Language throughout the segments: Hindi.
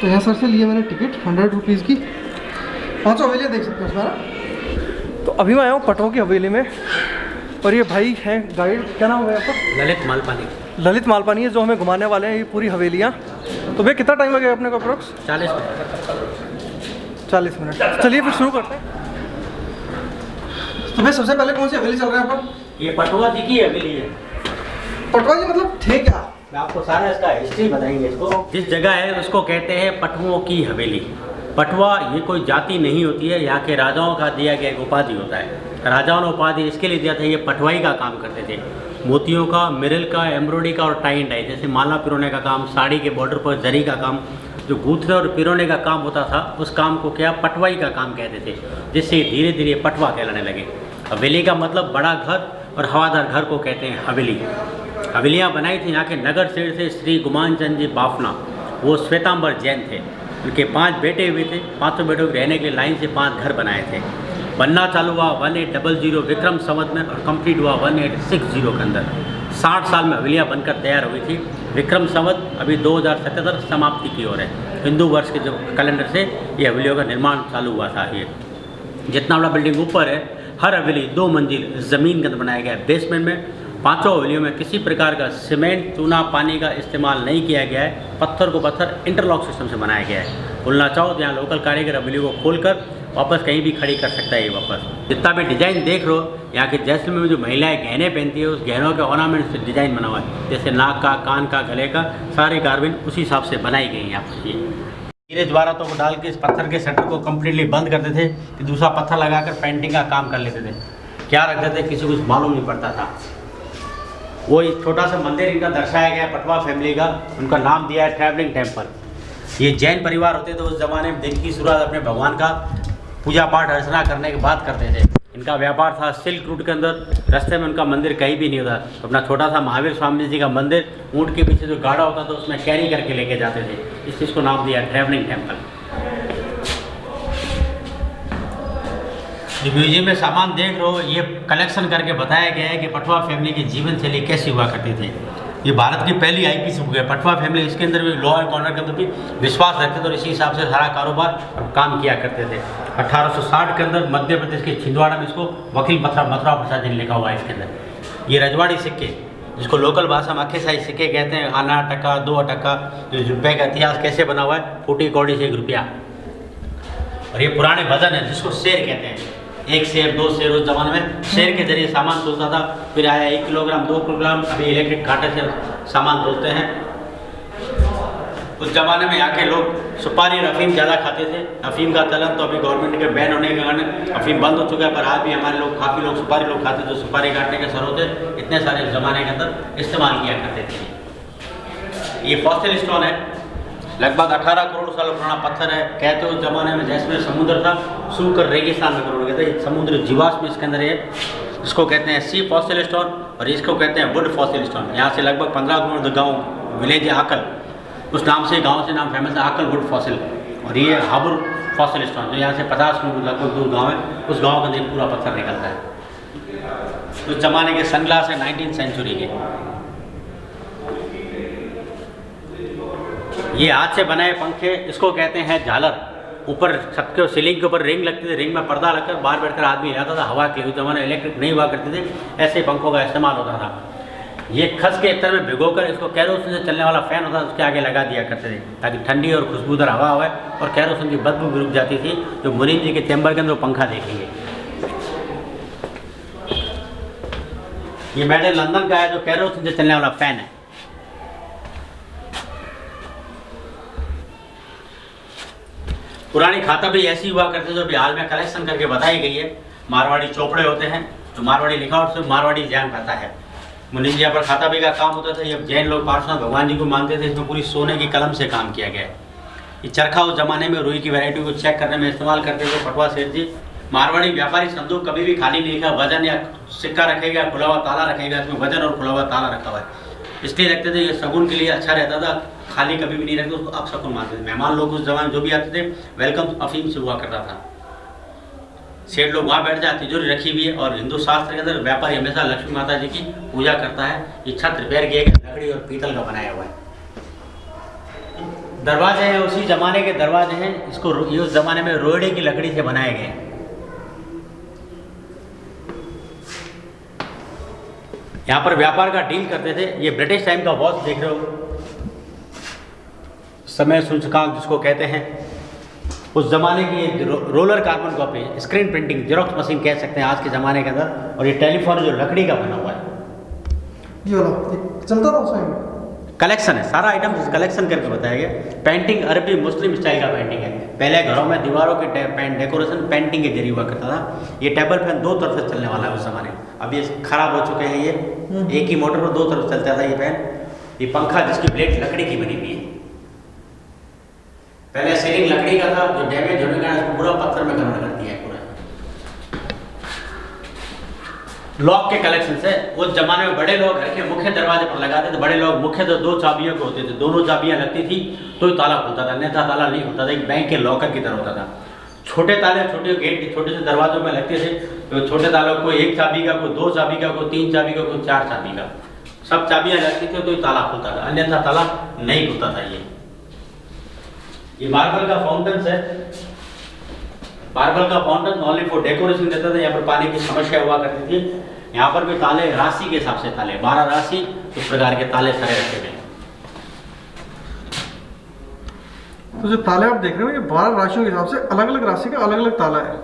तो यहाँ सर से लिए मैंने टिकट 100 रुपीज़ की। 5 हवेलियाँ देख सकते हो सारा। तो अभी मैं आया हूँ पटवा की हवेली में, और ये भाई हैं गाइड, क्या नाम है आपका? ललित मालपानी। ललित मालपानी है जो हमें घुमाने वाले हैं ये पूरी हवेलियाँ। तो भैया कितना टाइम लगेगा अपने को अप्रोक्स? 40 मिनट। चलिए फिर शुरू करते हैं। तो भैया सबसे पहले कौन सी हवेली चल रहा है अपन? ये पटवा जी की हवेली है। पटवा जी मतलब थे क्या? मैं आपको सारा इसका हिस्ट्री बताएंगे। इसको जिस जगह है उसको कहते हैं पटवों की हवेली। पटवा ये कोई जाति नहीं होती है, यहाँ के राजाओं का दिया गया एक उपाधि होता है। राजाओं ने उपाधि इसके लिए दिया था, ये पटवाई का काम करते थे। मोतियों का, मिरल का, एम्ब्रॉयडरी का और टाई एंड डाई, जैसे माला पिरोने का काम, साड़ी के बॉर्डर पर जरी का काम, जो गूंथने और पिरोने का काम होता था, उस काम को क्या पटवाई का काम कहते थे, जिससे धीरे धीरे पटवा कहलाने लगे। हवेली का मतलब बड़ा घर और हवादार घर को कहते हैं हवेली। हवेलियाँ बनाई थी यहाँ के नगर सेठ से श्री गुमान चंद जी बाफना, वो श्वेतांबर जैन थे। उनके 5 बेटे हुए थे। 5 बेटों के रहने के लिए लाइन से 5 घर बनाए थे। बनना चालू हुआ 1800 विक्रम संवत में और कंप्लीट हुआ 1860 के अंदर। 60 साल में हवेलियाँ बनकर तैयार हुई थी। विक्रम संवत अभी 2077 समाप्ति की ओर है। हिंदू वर्ष के जो कैलेंडर से ये हवेलियों का निर्माण चालू हुआ था। ये जितना बड़ा बिल्डिंग ऊपर है, हर हवेली 2 मंजिल ज़मीन के अंदर बनाया गया है। बेसमेंट में 5 हवेलियों में किसी प्रकार का सीमेंट, चूना, पानी का इस्तेमाल नहीं किया गया है। पत्थर को पत्थर इंटरलॉक सिस्टम से बनाया गया है। बोलना चाहो तो यहाँ लोकल कारीगर हवेली को खोलकर वापस कहीं भी खड़ी कर सकता है। ये वापस जितना भी डिज़ाइन देख रहे हो, यहाँ के जैसलमेर में जो महिलाएं गहने पहनती है, उस गहनों के ऑर्नामेंट से डिज़ाइन बना हुआ है। जैसे नाक का, कान का, गले का, सारे कार्विंग उसी हिसाब से बनाई गई हैं यहाँ पर। ये धीरे ज्वारातों को डाल के इस पत्थर के शटर को कम्प्लीटली बंद करते थे कि दूसरा पत्थर लगाकर पेंटिंग का काम कर लेते थे। क्या रखते थे किसी को कुछ मालूम नहीं पड़ता था। वो एक छोटा सा मंदिर इनका दर्शाया गया पटवा फैमिली का, उनका नाम दिया है ट्रैवलिंग टेम्पल। ये जैन परिवार होते थे उस ज़माने में, दिन की शुरुआत अपने भगवान का पूजा पाठ अर्चना करने के बाद करते थे। इनका व्यापार था सिल्क रूट के अंदर। रास्ते में उनका मंदिर कहीं भी नहीं होता। तो अपना छोटा सा महावीर स्वामी जी का मंदिर ऊँट के पीछे जो गाड़ा होता था उसमें कैरी करके लेके जाते थे। इस चीज़ को नाम दिया ट्रैवलिंग टेम्पल। जो म्यूजियम में सामान देख रहे हो, ये कलेक्शन करके बताया गया है कि पटवा फैमिली की जीवन शैली कैसी हुआ करती थी। ये भारत की पहली आईपीसी बुक है पटवा फैमिली। इसके अंदर भी लॉ एंड ऑर्डर के अंदर भी विश्वास रखते थे और इसी हिसाब से सारा कारोबार और काम किया करते थे। 1860 के अंदर मध्य प्रदेश के छिंदवाड़ा में इसको वकील मथुरा प्रसाद जी ने लिखा हुआ है इसके अंदर। ये रजवाड़ी सिक्के, जिसको लोकल भाषा में अखे साई सिक्के कहते हैं, आना टका, 2 टका, जो रुपये का इतिहास कैसे बना हुआ है, 40 कौड़ी से 1 रुपया। और ये पुराने वजन है जिसको शेर कहते हैं। 1 शेर, 2 शेर, उस जमाने में शेर के जरिए सामान तोलता था। फिर आया 1 किलोग्राम, 2 किलोग्राम, अभी इलेक्ट्रिक कांटे से सामान तोलते हैं। उस जमाने में यहाँ के लोग सुपारी और अफीम ज़्यादा खाते थे। अफीम का चलन तो अभी गवर्नमेंट के बैन होने के कारण अफीम बंद हो चुका है, पर आज भी हमारे लोग काफ़ी लोग सुपारी लोग खाते, जो सुपारी काटने के सर होते इतने सारे ज़माने के अंदर इस्तेमाल किया करते थे। ये फॉसिल स्टोन है, लगभग 18 करोड़ साल पुराना पत्थर है। कहते उस जमाने में जैसमेर समुद्र था, सूखकर रेगिस्तान में करोड़ गए थे। समुद्र जीवाश्म इसके अंदर है। इसको कहते हैं सी फॉसिल स्टोन और इसको कहते हैं वुड फॉसिल स्टोन। यहाँ से लगभग 15 किलोमीटर गाँव विलेज आकल, उस नाम से गांव से नाम फेमस है, आकल वुड फॉसिल। और ये हाबुर फॉसिल स्टोन जो यहाँ से 50 किलोमीटर लगभग दूर गाँव है, उस गाँव के अंदर पूरा पत्थर निकलता है। उस जमाने के सनग्लास है 19वीं सेंचुरी के। ये हाथ से बनाए पंखे, इसको कहते हैं झालर। ऊपर छत के सीलिंग के ऊपर रिंग लगती थी, रिंग में पर्दा लगकर बाहर बैठकर आदमी हिलाता था हवा के लिए। उस जमाने इलेक्ट्रिक नहीं हुआ करते थे, ऐसे पंखों का इस्तेमाल होता था। ये खस के इत्र में भिगोकर इसको कैरोसिन से चलने वाला फैन होता था, उसके आगे लगा दिया करते थे ताकि ठंडी और खुशबूदार हवा हो और कैरोसिन की बदबू भी रुक जाती थी। जो मुनीम जी के चैम्बर के अंदर पंखा देखेंगे। ये मेड इन लंदन का है, जो कैरोसिन से चलने वाला फैन है। पुरानी खाता भी ऐसी हुआ करते जो अभी हाल में कलेक्शन करके बताई गई है। मारवाड़ी चोपड़े होते हैं, जो मारवाड़ी लिखा और सिर्फ मारवाड़ी जैन खाता है। मुनीम जी पर खाता भी का काम होता था। ये जैन लोग पार्श्वनाथ भगवान जी को मानते थे। इसमें पूरी सोने की कलम से काम किया गया है। ये चरखा उस जमाने में रुई की वैरायटी को चेक करने में इस्तेमाल करते थे पटवा सेठ जी। मारवाड़ी व्यापारी संदूक कभी भी खाली नहीं लिखा, वजन या सिक्का रखेगा, खुला हुआ ताला रखेगा। इसमें वजन और खुला हुआ ताला रखा हुआ है, इसलिए रखते थे। ये शगुन के लिए अच्छा रहता था, खाली कभी भी नहीं रखते, उसको अब शगुन मानते थे। मेहमान लोग उस जमाने जो भी आते थे वेलकम अफीम से हुआ करता था। सेठ लोग वहाँ बैठ जाते, तिजोरी रखी हुई है। और हिंदू शास्त्र के अंदर व्यापारी हमेशा लक्ष्मी माता जी की पूजा करता है। ये छत रिपेयर किया गया लकड़ी और पीतल का बनाया हुआ है। दरवाजे हैं उसी ज़माने के दरवाजे हैं। इसको ये उस ज़माने में रोड़े की लकड़ी से बनाए गए हैं। यहाँ पर व्यापार का डील करते थे। ये ब्रिटिश टाइम का वॉच देख रहे हो, समय सूचकांक जिसको कहते हैं, उस ज़माने की ये roller carbon copy, screen printing, xerox machine कह सकते हैं आज के ज़माने के अंदर। और ये टेलीफोन जो लकड़ी का बना हुआ है, ये वाला चलता था उस टाइम। कलेक्शन है, सारा आइटम कलेक्शन करके बताया गया। पेंटिंग अरबी मुस्लिम स्टाइल का पेंटिंग है। पहले घरों में दीवारों के डेकोरेशन पेंटिंग के जरिए हुआ करता था। ये टेबल फैन 2 तरफ से चलने वाला है उस जमाने में। अब ये खराब हो चुके हैं। ये एक ही मोटर पर 2 तरफ चलता था ये फैन। ये पंखा जिसकी ब्लेड लकड़ी की बनी हुई है। पहले सीलिंग लकड़ी का था, जो डैमेज होने का इसको पूरा पत्थर में कन्वर्ट कर दिया है पूरा। लॉक के कलेक्शन से उस जमाने में बड़े लोग घर के मुख्य दरवाजे पर लगाते थे। बड़े लोग मुख्य तो 2 चाबियों के होते थे, दोनों चाबियां लगती थी तो ही ताला खुलता था, अन्यथा ताला नहीं खुलता था। एक बैंक के लॉकर की तरह होता था। छोटे ताले छोटे गेट के छोटे से दरवाजों में लगते थे। तो छोटे तालों को 1 चाबी का, कोई 2 चाबी का, कोई 3 चाबी का, कोई 4 चाबी का, सब चाबियां लगती थी तो ही ताला खुलता था, अन्यथा ताला नहीं खुलता था। ये मार्बल का फाउंटेन है। मार्बल का फाउंटेन ओनली फॉर डेकोरेशन देता था। यहाँ पर पानी की समस्या हुआ करती थी। यहाँ पर भी ताले राशि के हिसाब से ताले, 12 राशि इस प्रकार के ताले सारे रखे गए। तो जो ताले आप देख रहे हो ये 12 राशियों के हिसाब से अलग अलग राशि का अलग अलग ताला है।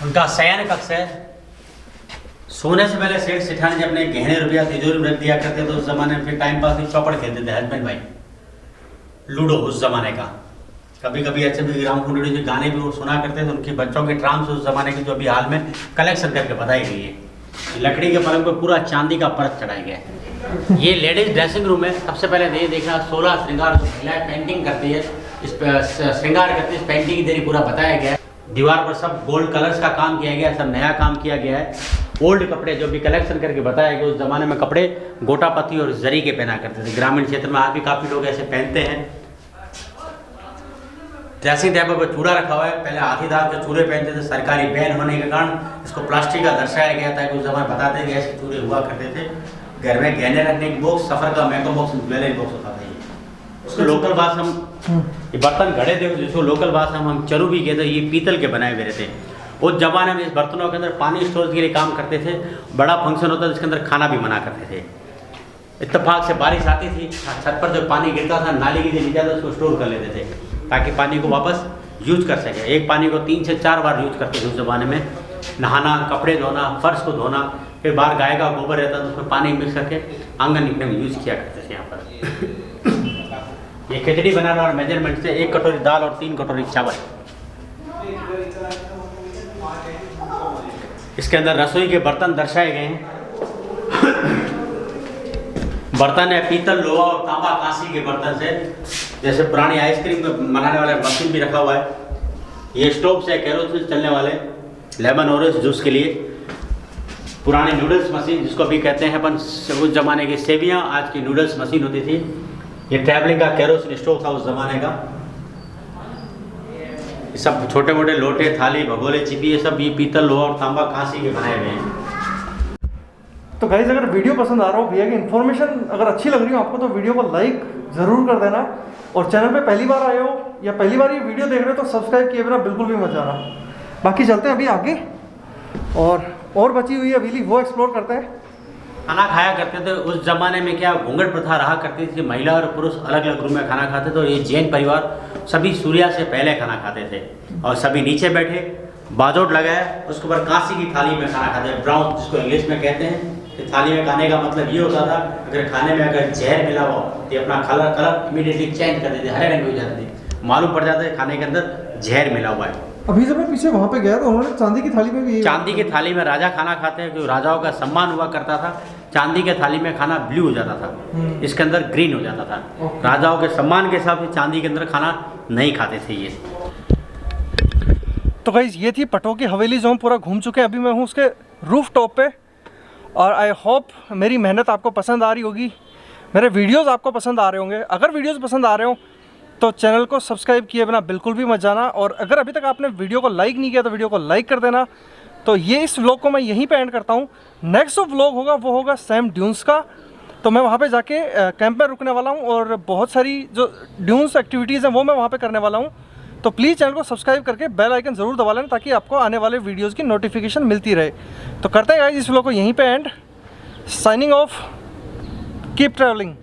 उनका शयन कक्ष है। सोने से पहले सेठ सेठानी अपने गहने रुपया तिजोरी में रख दिया करते थे। उस जमाने में फिर टाइम पास नहीं, चौपड़ खेलते थे हस्बैंड वाइफ, लूडो उस जमाने का। कभी कभी ऐसे भी रामकुंड के गाने भी वो सुना करते थे। उनके बच्चों के ट्राम्स उस जमाने के जो अभी हाल में कलेक्शन करके बताई गई है। लकड़ी के पलंग पर पूरा चांदी का परत चढ़ाया गया है। ये लेडीज ड्रेसिंग रूम है। सबसे पहले ये देखा 16 श्रृंगार जो महिलाएं पेंटिंग करती है, इस पर श्रृंगार करती है, इस पेंटिंग के जरिए पूरा बताया गया है। दीवार पर सब गोल्ड कलर्स का काम किया गया है, सब नया काम किया गया है। ओल्ड कपड़े जो भी कलेक्शन करके बताया गया, उस जमाने में कपड़े गोटा पत्ती और जरी के पहना करते थे। ग्रामीण क्षेत्र में आज भी काफ़ी लोग ऐसे पहनते हैं। ड्रेसिंग टेबल पर चूड़ा रखा हुआ है। पहले हाथीदार के चूड़े पहनते थे। सरकारी बैन होने के कारण इसको प्लास्टिक का दर्शाया गया था कि उस जमाने बताते हैं कि ऐसे चूड़े हुआ करते थे। घर में गहने रखने की बॉक्स, सफर का मेकअप बॉक्स, ज्वेलरी बॉक्स होता था। उसको लोकल भाषा हम ये बर्तन घड़े थे जिसको लोकल भाषा में हम चरू भी कहते। ये पीतल के बनाए हुए रहते। उस जमाने में इस बर्तनों के अंदर पानी स्टोरेज के लिए काम करते थे। बड़ा फंक्शन होता था जिसके अंदर खाना भी बना करते थे। इत्तेफाक से बारिश आती थी, छत पर जब पानी गिरता था, नाली के लिए जाता उसको स्टोर कर लेते थे ताकि पानी को वापस यूज कर सके। एक पानी को 3 से 4 बार यूज करते थे उस जमाने में। नहाना, कपड़े धोना, फर्श को धोना, फिर बाहर गाय का गोबर रहता था उसमें पानी मिक्स करके आंगन निकलने में यूज किया करते थे। यहाँ पर ये खिचड़ी बनाना और मेजरमेंट से 1 कटोरी दाल और 3 कटोरी चावल। इसके अंदर रसोई के बर्तन दर्शाए गए हैं। बर्तन है पीतल, लोहा और तांबा कांसी के बर्तन से। जैसे पुरानी आइसक्रीम बनाने वाला मशीन भी रखा हुआ है। ये स्टोव से केरोसिन चलने वाले लेमन ऑरेंज जूस के लिए। पुरानी नूडल्स मशीन जिसको भी कहते हैं अपन, उस जमाने की सेवियां आज की नूडल्स मशीन होती थी। ये ट्रैवलिंग का केरोसिन स्टोव था उस जमाने का। ये सब छोटे मोटे लोटे, थाली, भगोले, चिपी, ये सब ये पीतल, लोहा और तांबा कांसी के बनाए हुए हैं। तो गाइस अगर वीडियो पसंद आ रहा हो, भैया की इन्फॉर्मेशन अगर अच्छी लग रही हो आपको, तो वीडियो को लाइक ज़रूर कर देना। और चैनल पे पहली बार आए हो या पहली बार ये वीडियो देख रहे हो तो सब्सक्राइब किए बिना बिल्कुल भी मत जाना। बाकी चलते हैं अभी आगे और बची हुई हवेली वो एक्सप्लोर करते हैं। खाना खाया करते थे उस जमाने में। क्या घूंघट प्रथा रहा करती थी, महिला और पुरुष अलग अलग रूम में खाना खाते थे। और ये जैन परिवार सभी सूर्या से पहले खाना खाते थे और सभी नीचे बैठे बाजोट लगाए, उसके ऊपर कांसी की थाली में खाना खाते हैं, ब्राउन जिसको इंग्लिश में कहते हैं। थाली में खाने का मतलब ये होता था अगर खाने में अगर जहर मिला हो तो अपना कलर इमीडिएटली चेंज कर देते, हरे रंग हो जाते थे। मालूम पड़ जाता है खाने के अंदर जहर मिला हुआ है। अभी जब मैं पीछे वहाँ पे गया तो उन्होंने चांदी की थाली में भी, चांदी की थाली में राजा खाना खाते हैं क्योंकि राजाओं का सम्मान हुआ करता था। चांदी के थाली में खाना ब्लू हो जाता था, इसके अंदर ग्रीन हो जाता था। राजाओं के सम्मान के हिसाब से चांदी के अंदर खाना नहीं खाते थे ये। तो गाइस ये थी पटो की हवेली जो हम पूरा घूम चुके हैं। अभी मैं हूँ उसके रूफ टॉप पे और आई होप मेरी मेहनत आपको पसंद आ रही होगी, मेरे वीडियोस आपको पसंद आ रहे होंगे। अगर वीडियोस पसंद आ रहे हो तो चैनल को सब्सक्राइब किए बिना बिल्कुल भी मत जाना। और अगर अभी तक आपने वीडियो को लाइक नहीं किया तो वीडियो को लाइक कर देना। तो ये इस व्लॉग को मैं यहीं पे एंड करता हूँ। नेक्स्ट जो व्लॉग होगा वो होगा सैम ड्यून्स का। तो मैं वहाँ पे जाके कैंप में रुकने वाला हूँ और बहुत सारी जो ड्यून्स एक्टिविटीज़ हैं वो मैं वहाँ पे करने वाला हूँ। तो प्लीज़ चैनल को सब्सक्राइब करके बेल आइकन ज़रूर दबा लेना ताकि आपको आने वाले वीडियोज़ की नोटिफिकेशन मिलती रहे। तो करते हैं गाइस इस व्लॉग को यहीं पे and. Signing off, keep travelling.